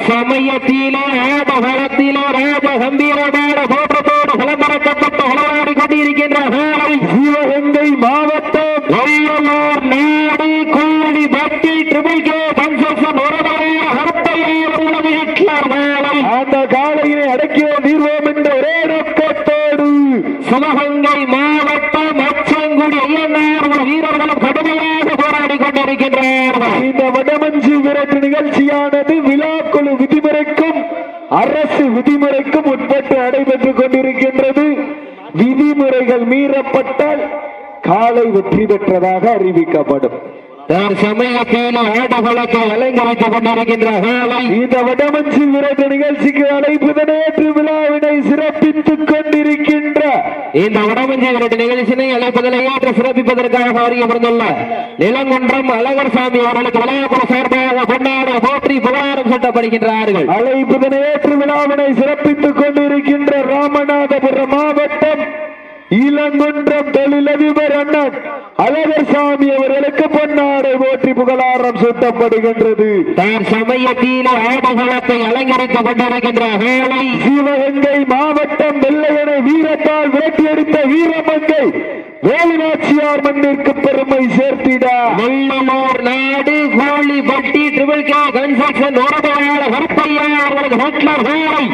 சமயத்திலே ஆடகளத்திலே ராஜ கம்பீரமான தோற்றத்தோடு கலந்தரக்கப்பட்ட விளையாடி கொண்டிருக்கின்ற சிவகங்கை மாவட்டம் வெள்ளலூர் நாடு கோழி பட்டி ட்ரிபிள் கே கன்ஸ்ட்ரக்ஷன் அந்த காலையை அடக்கிய தீர்வோம் என்ற ஒரே நோக்கத்தோடு சிவகங்கை மாவட்டம் அச்சங்குடி ஐயனார் வீரர்களும் கடுமையாக போராடி கொண்டிருக்கின்றார்கள். இந்த வடமஞ்சு விரட்டு நிகழ்ச்சியானது விழாக்குழு விதிமுறைக்கும் அரசு விதிமுறைக்கும் உட்பட்டு நடைபெற்றுக் கொண்டிருக்கின்றது. விதிமுறைகள் மீறப்பட்டால் காலை வெற்றி பெற்றதாக அறிவிக்கப்படும். சமயத்தில் ஆட்டகளத்தை அலங்கரித்துக் கொண்டிருக்கின்ற இந்த வடமஞ்சு விரட்டு நிகழ்ச்சிக்கு அழைப்புதனை ஏற்று விழாவினை சிறப்பித்துக் கொண்டிருக்கின்ற இந்த வடமஞ்சு விரட்டு நிகழ்ச்சியை அழைப்பதனை ஏற்று சிறப்பிப்பதற்காக அறியப்பட்டுள்ள நிலங்குன்றம் அழகர் சாமி அவர்களுக்கு விளையாட்டு சார்பாக கொண்டாட போற்றி புகாரம் சூட்டப்படுகின்றார்கள். அழைப்புதனை ஏற்று விழாவினை சிறப்பித்துக் கொண்டிருக்கின்ற ராமநாதபுரம் மாவட்டம் இளங்குன்றம் தொழிலதிபர் அண்ணன் அழகர் சாமி அவர்களுக்கு பொன்னாடை போற்றி புகழாரம் சூட்டப்படுகின்றது. சமயத்தில் ஆடகளத்தை அலங்கரித்துக் கொண்டிருக்கின்ற சிவகங்கை மாவட்டம் வெள்ளையனை வீரத்தால் விரட்டியடித்த வீரமங்கை வேலுநாச்சியார் மண்ணிற்கு பெருமை சேர்த்திட வெள்ளலூர் நாடு கோழி பட்டி ட்ரிபிள் கே கன்ஸ்ட்ரக்ஷன் கருப்பையா அவர்களுக்கு ஹிட்லர் வேலை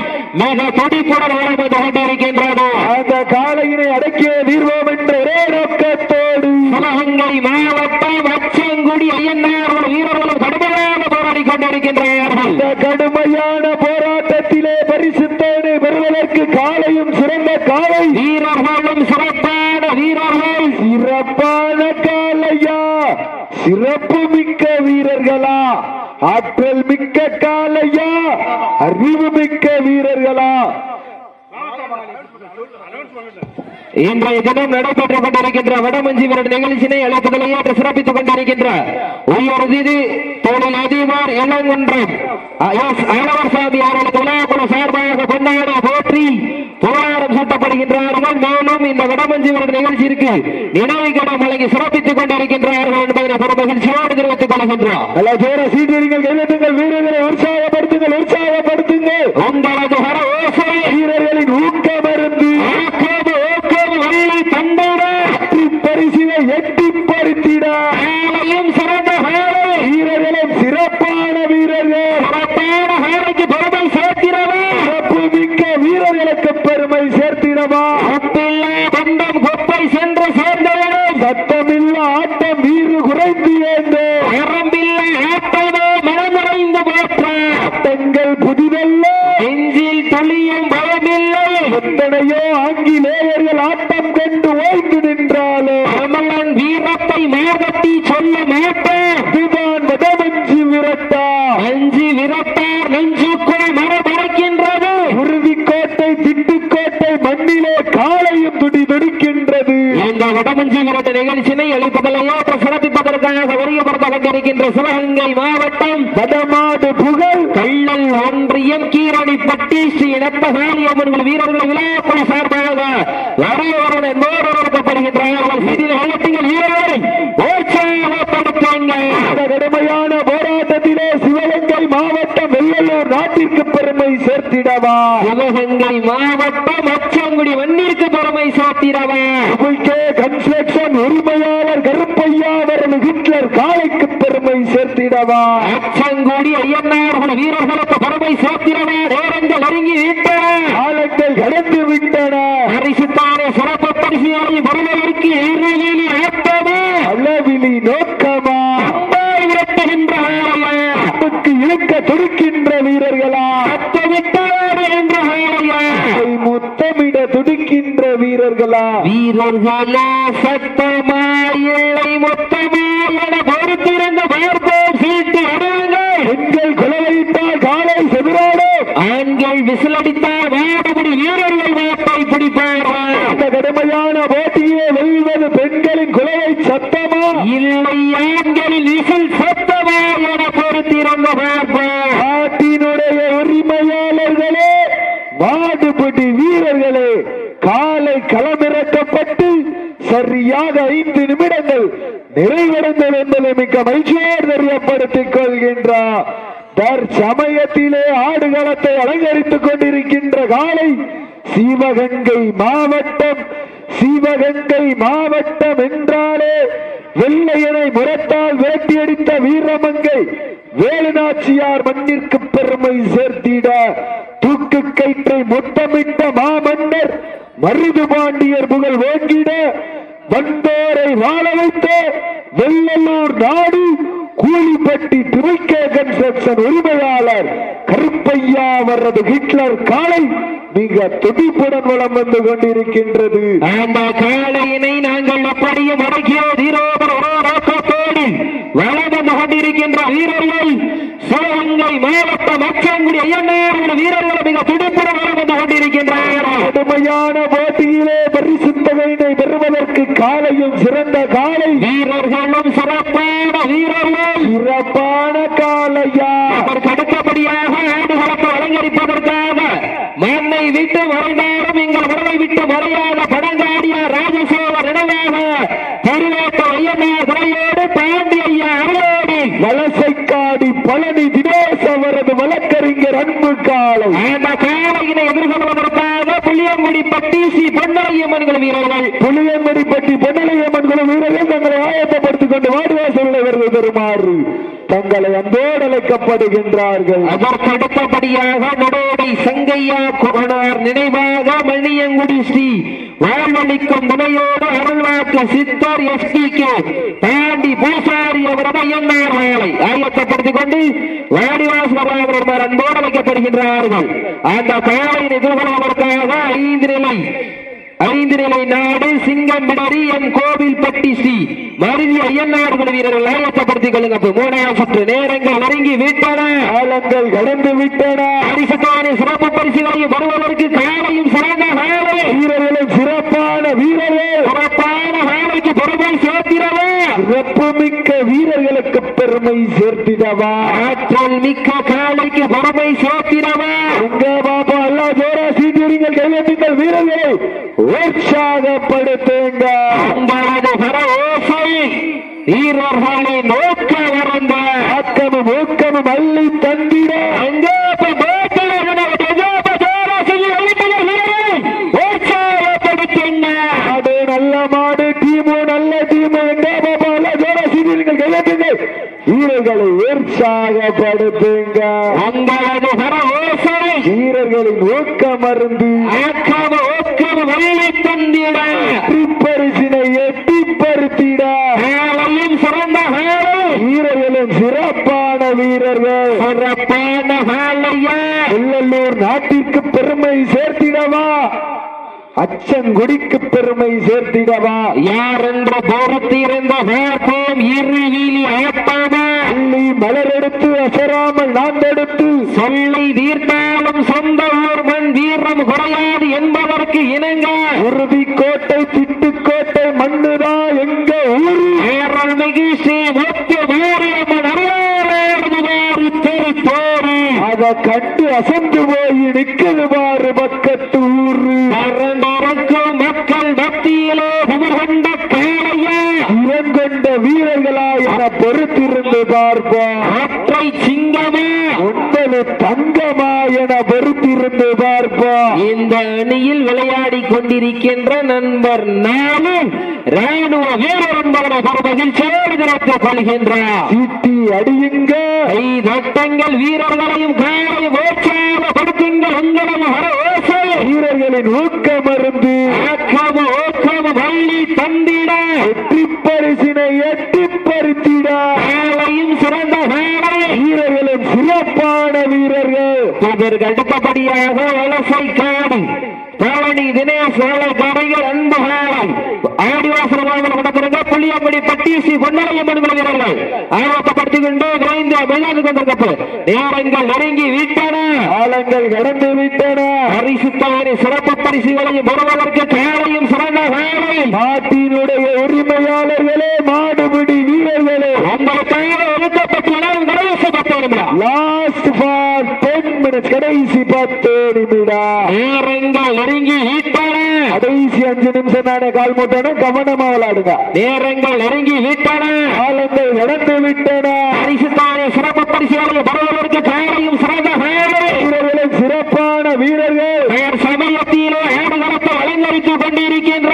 மிக துடிப்புடன் வளர்ந்து கொண்டிருக்கின்றது. அந்த காலையினை அடக்கிய தீர்வோம் என்ற ஒரே நோக்கத்தோடு சிவகங்கை மாவட்டம் அச்சங்குடி ஐயனார் வீரர்களும் கடுமையாக போராடி கொண்டிருக்கின்றார்கள். இந்த கடுமையான போராட்டத்திலே பரிசுத்தோடு பெறுவதற்கு காலையும் சிறந்த காலை வீரர்களும் சிறப்பான வீரர்கள் சிறப்பான காலையா சிறப்பு மிக்க வீரர்களா ஆற்றல் மிக்க காலையா அறிவு மிக்க வீரர்களா இன்றைய தினம் நடைபெற்றுக் கொண்டிருக்கின்ற வடமஞ்சி விரட்டு நிகழ்ச்சியினை அழைப்பதில் ஏற்று சிறப்பித்துக் கொண்டிருக்கின்ற உயர்திரு தொழில் அதிபர் இளங்குன்றம் அழகர் சாமி அவர்களுக்கு விளையாட்டு சார்பாக கொண்டாட போற்றி புகாரம் சூட்டப்படுகின்றார்கள். மேலும் இந்த வடமஞ்சி விரட்டு நிகழ்ச்சிக்கு நினைவு கடன் வழங்கி சிறப்பித்துக் கொண்டிருக்கின்றார்கள் என்பதை மகிழ்ச்சியோடு தெரிவித்துக் கொள்கின்றோம். வீரர்களை உற்சாகப்படுத்துங்கள் உற்சாகப்படுத்துங்கள் உங்களது வீரர்களின் ஊக்கமருந்து பரிசினை எட்டி பறித்திட சிறந்த வீரர்களும் சிறப்பான வீரர்கள் சிறப்பான ஹாரைக்கு பெருமை சேர்த்திடவா சிறப்பு மிக்க வீரர்களுக்கு பெருமை சேர்த்திடவா பந்தம் கொப்பை சென்று சேர்ந்தவனும் சத்தமில்ல ஆட்டம் வீறு குறைந்து ஏந்து வரம்பில்ல ஆட்டமோ மனமுறைந்து போற்ற ஆட்டங்கள் புதிதல்ல நெஞ்சில் துளியும் பயமில்லை எத்தனையோ ஆங்கிலேயர்கள் ஆட்டம் கொண்டு ஓய்ந்து நின்றாலும் அமலன் வீரத்தை மேகட்டி சொல்ல மாட்டார் இதுதான் வடமஞ்சி விரட்டா அஞ்சு விரட்டார் நெஞ்சுக்குள் மரபடைக்கின்றது உறுதிக்கோட்டை திட்டுக்கோட்டை மண்ணிலே காலையும் துடி துடிக்கின்றது. இந்த வடமஞ்சி விரட்டு நிகழ்ச்சியை அளிப்பதிலேயே சிறப்பிப்பதற்காக வருகப்படுத்த கொண்டிருக்கின்ற சிவகங்கை மாவட்டம் வடமாடு புகழ் கள்ளல் ஒன்றியம் கீரணிப்பட்டி ஸ்ரீ நத்தகாளி அம்மன் வீரர்கள் விழாக்குழு சார்பாக வரையவருடன் என்பவர்களுக்கப்படுகின்றார்கள். வீரர்களை உற்சாகப்படுத்துங்கள். கடுமையான போராட்டத்திலே சிவகங்கை மாவட்டம் வெள்ளலூர் நாட்டிற்கு பெருமை சேர்த்திடவா சிவகங்கை மாவட்டம் அச்சங்குடி மண்ணிற்கு பெருமை சேர்த்திடவா கன்ஸ்ட்ரக்ஷன் உரிமையாளர் கருப்பையா அவர்கள் ஹிட்லர் காலைக்கு பெருமை சேர்த்திடவா அச்சங்குடி ஐயனார் வீரர்களுக்கு பெருமை சேர்த்திடவா நேரங்கள் நெருங்கி விட்டன காலங்கள் கடந்து விட்டன பரிசுத்தானே சிறப்பு பரிசுகளை வருவதற்கு அளவிலி நோக்கமா விரட்டுகின்ற இழுக்க துடிக்கின்ற வீரர்களா முத்தமிட துடிக்கின்ற வீரர்களா வீரர்களா சத்தமா இல்லை மொத்தமா என பொறுத்திருந்த பார்ப்போம் சீட்டு அடையுங்கள் பெண்கள் குலவையிட்டால் காலை செவிராடும் ஆண்கள் விசிலடித்தால் வாடபடி வீரர்கள் வாப்பை பிடிப்பார்கள். அந்த கடுமையான போட்டியை வெல்வது பெண்களின் குலவை சத்தமா இல்லை ஆண்களின் விசில் சத்தமா என பொறுத்திருந்த பார்ப்போம். நாட்டினுடைய உரிமையாளர்களே வாடுபடி வீரர்களே காலை களமிறக்கப்பட்டு சரியாக 5 நிமிடங்கள் நிறைவடைந்தது என்பதை மிக்க மகிழ்ச்சியோடு தெரியப்படுத்திக் கொள்கின்றார். தற்சமயத்திலே ஆடுகளத்தை அலங்கரித்துக் கொண்டிருக்கின்ற காலை சிவகங்கை மாவட்டம் என்றாலே வெள்ளையனை முரத்தால் வேட்டியடித்த வீரமங்கை வேலுநாச்சியார் மண்ணிற்கு பெருமை சேர்த்திட தூக்கு கயிற்றை முத்தமிட்ட மாமன்னர் மருது பாண்டியர் புகழ் ஓங்கிட வந்தோரை வாழ வைத்த வெள்ளலூர் நாடு கூலிப்பட்டி துவைக்கே கன்ஸ்ட்ரக்ஷன் உரிமையாளர் கருப்பையா அவரது ஹிட்லர் காலை மிக துடிப்புடன் வளம் வந்து கொண்டிருக்கின்றது. அந்த காலையினை நாங்கள் அப்படியே மடக்கிய தீரோபர் நோக்கத்தோடு வளம் வந்து கொண்டிருக்கின்ற வீரர்கள் சிவகங்கை மாவட்டம் மச்சங்குடி ஐயனார் வீரர்கள் மிக துடிப்புடன் வளம் வந்து கொண்டிருக்கின்றனர். கடுமையான போட்டியிலே பரிசு தொகையினை பெறுவதற்கு காலையும் சிறந்த காலை வீரர்களும் சிறப்பான காலையா அதற்கு அடுத்தபடியாக ஆடுகளத்தை அலங்கரிப்பதற்காக மண்ணை விட்டு மறைந்தாலும் எங்கள் உடலை விட்டு மறையாத படங்காடிய ராஜசேகர் நினைவாக திருவேட்ட ஐயனார் துறையோடு பாண்டி ஐயா அவரோடு வலசைக்காடி பழனி தினேஷ் அவரது வழக்கறிஞர் அன்பு காலை அந்த காலையினை எதிர்கொள்வதற்காக புளியங்குடிப்பட்டி ஸ்ரீ பொன்னலையம்மன் வீரர்கள் தங்களை ஆயத்தப்படுத்திக் கொண்டு வாடிவாசலை வருமாறு தங்களை அன்போடு அழைக்கப்படுகின்றார்கள். அதற்கு அடுத்தபடியாக நடோடி சங்கையா கோனார் நினைவாக மணியங்குடி ஸ்ரீ வாழ்வழிக்கும் துணையோடு அருள்வாக்கு சித்தர் எஸ்பிகே தாண்டி பூசாரி அவரது ஐயனார் வாழை ஆயத்தப்படுத்திக் கொண்டு வாடிவாசல் அன்போடு அழைக்கப்படுகின்றார்கள். அந்த காலையின் எதிர்கொள்வதற்காக ஐந்து நிலை நாடு சிங்கம் விடரி என் கோவில்பட்டி ஸ்ரீ மருதி ஐயனார் வீரர்கள் ஆயத்தப்படுத்திக் கொள்ளுங்க. மூணாவது சுற்று நேரங்கள் நெருங்கி விட்டன, காலங்கள் கடந்து விட்டன. பரிசுத்தான சிறப்பு பரிசுகளை வருவதற்கு காலையும் சிறந்த வீரர்களும் சிறப்பான வேலைக்கு பெருமை சேர்த்திடவா, சிறப்பு மிக்க வீரர்களுக்கு பெருமை சேர்த்திடவா, ஆற்றல் மிக்க காலைக்கு பெருமை சேர்த்திடவா. உங்க பாபா அல்லா ஜோரா சீட்டியங்கள் கையெழுங்கள் வீரர்களை உற்சாகப்படுத்துங்க. உங்களது பர ஓசை வீரர்களை நோக்க வந்த ஆக்கமும் ஊக்கமும் அள்ளி தந்திட நல்ல மாடு டீமு நல்ல டீமு வீரர்களை உற்சாகப்படுத்துங்க. உங்களது பர ஓசை வீரர்களின் ஊக்க மருந்து பரிசினை எட்டி பருத்திட சிறந்த வீரர்களும் சிறப்பான வீரர்கள் வெள்ளலூர் நாட்டிற்கு பெருமை சேர்த்திடவா, அச்சங்குடிக்கு பெருமை சேர்த்திடவா, யார் என்று பொறுத்திருந்த பார்ப்போம் இருவிழி அயப்பாமா அள்ளி மலரெடுத்து அசராமல் நாந்தெடுத்து சொல்லை தீர்த்தாலும் சொந்த ஊர் மண் வீரம் குறையாது என்பதற்கு இணங்க உறுதி கோட்டை திட்டுக்கோட்டை மண்ணுதா எங்க ஊரு ஏரல்மிகு ஸ்ரீ முத்து மாரியம்மன் அத கண்டு அசந்து போய் நிற்கிறது பாரு பக்கத்து ஊரு மக்கள் மத்தியிலே புகழ்கொண்ட காளையா இறங்கொண்ட வீரர்களா என பொறுத்திருந்து பார்ப்போம். ஒற்றை சிங்கமா ஒன்பது தங்கமா என பொறுத்திருந்து பார்ப்போம். இந்த அணியில் விளையாடி கொண்டிருக்கின்ற நண்பர் நானும் ராணுவ வீரர் என்பவரை மகிழ்ச்சியோடு திறத்துக் கொள்கின்றார். சீட்டி அடியுங்க, தட்டங்கள் வீரர்களையும் காலையும் உற்சாகப்படுத்துங்கள். உங்களது ஓசை வீரர்களின் ஊக்க மருந்து வள்ளி தந்திட வெற்றி பரிசினை எட்டி பறித்திட காலையும் சிறந்த வீரர்களும் சிறப்பான வீரர்கள். இதற்கு அடுத்தபடியாக வலசை காடு பழனி தினேஷ் கடைகள் அன்பு காலம் ஆடிவாசல் நடத்திருந்த புளியங்குடி பட்டி ஸ்ரீ பொன்னலையம்மன் வீரர்கள் ஆயத்தப்படுத்திக் கொண்டு விரைந்து விளையாண்டு கொண்டிருக்க நேரங்கள் நெருங்கி விட்டன, காலங்கள் கடந்து விட்டன. பரிசுத்தவரை சிறப்பு பரிசுகளையும் பெறுவதற்கு காலையும் சிறந்த வேலை நாட்டினுடைய உரிமையாளர்களே, மாடுபிடி வீரர்களே, உங்களுக்காக ஒதுக்கப்பட்ட லாஸ்ட் ஃபார் 10 minutes கடைசி 10 நிமிடம் நேரங்கள் நெருங்கி விட்டன. கடைசி 5 நிமிஷம் தானே கால் மூட்டன, கவனமா விளையாடுங்க. நேரங்கள் நெருங்கி விட்டன, காலங்கள் நடந்து விட்டன. பரிசுத்தானே சிறப்பு பரிசுகளை பெறுவதற்கு காலையும் சிறந்த வீரர்களை, சிறப்பான வீரர்கள் பெயர் சமயத்திலே ஆடுகளத்தை அலங்கரித்துக் கொண்டிருக்கின்ற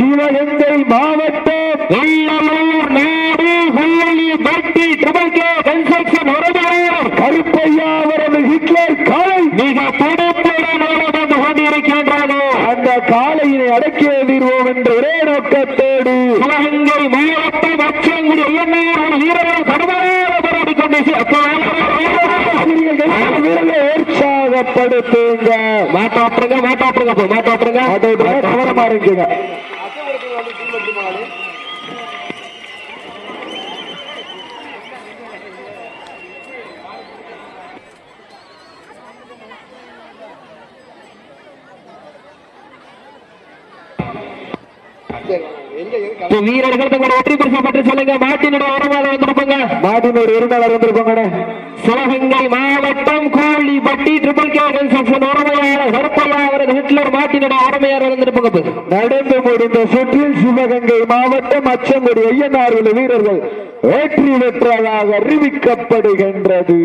சிவகங்கை மாவட்டம் வெள்ளலூர் நாடு கோழிப்பட்டி ட்ரிபிள் கே கன்ஸ்ட்ரக்ஷன் உரிமையாளர் கருப்பையா அவரது ஹிட்லர் காலை மிக துடிப்புடன் வந்து கொண்டிருக்கின்றது. அந்த காலையினை அடக்கி எதிர்வோம் என்ற ஒரே நோக்கத்தோடு சிவகங்கை மாவட்டம் அச்சங்குடி ஐயனார் வீரர்கள் கடுமையாக போராடிக் கொண்டு வீரர்களை உற்சாகப்படுத்துங்க. மாட்டாற்றுங்க கவனமா இருக்குங்க. வீரர்கள் தங்களுடைய வெற்றி பரிசு பற்றி சொல்லுங்க. மாட்டினுடைய உரிமையாளர் வந்திருப்பாங்க. மாட்டின் உரிமையாளர் வந்திருப்பாங்க. சிவகங்கை மாவட்டம் கோழிப்பட்டி ட்ரிபிள் கே கன்ஸ்ட்ரக்ஷன் உரிமையாளர் கருப்பையா அவரது ஹிட்லர் மாட்டினுடைய உரிமையாளர் வந்திருப்பாங்க. நடந்து முடிந்த சுற்றில் சிவகங்கை மாவட்டம் அச்சங்குடி ஐயனார் வீரர்கள் வெற்றி பெற்றதாக அறிவிக்கப்படுகின்றது.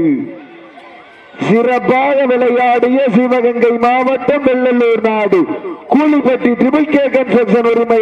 சிறப்பாக விளையாடிய சிவகங்கை மாவட்டம் வெள்ளலூர் நாடு கூலிப்பட்டி ட்ரிபிள் கே கன்ஸ்ட்ரக்ஷன் உரிமை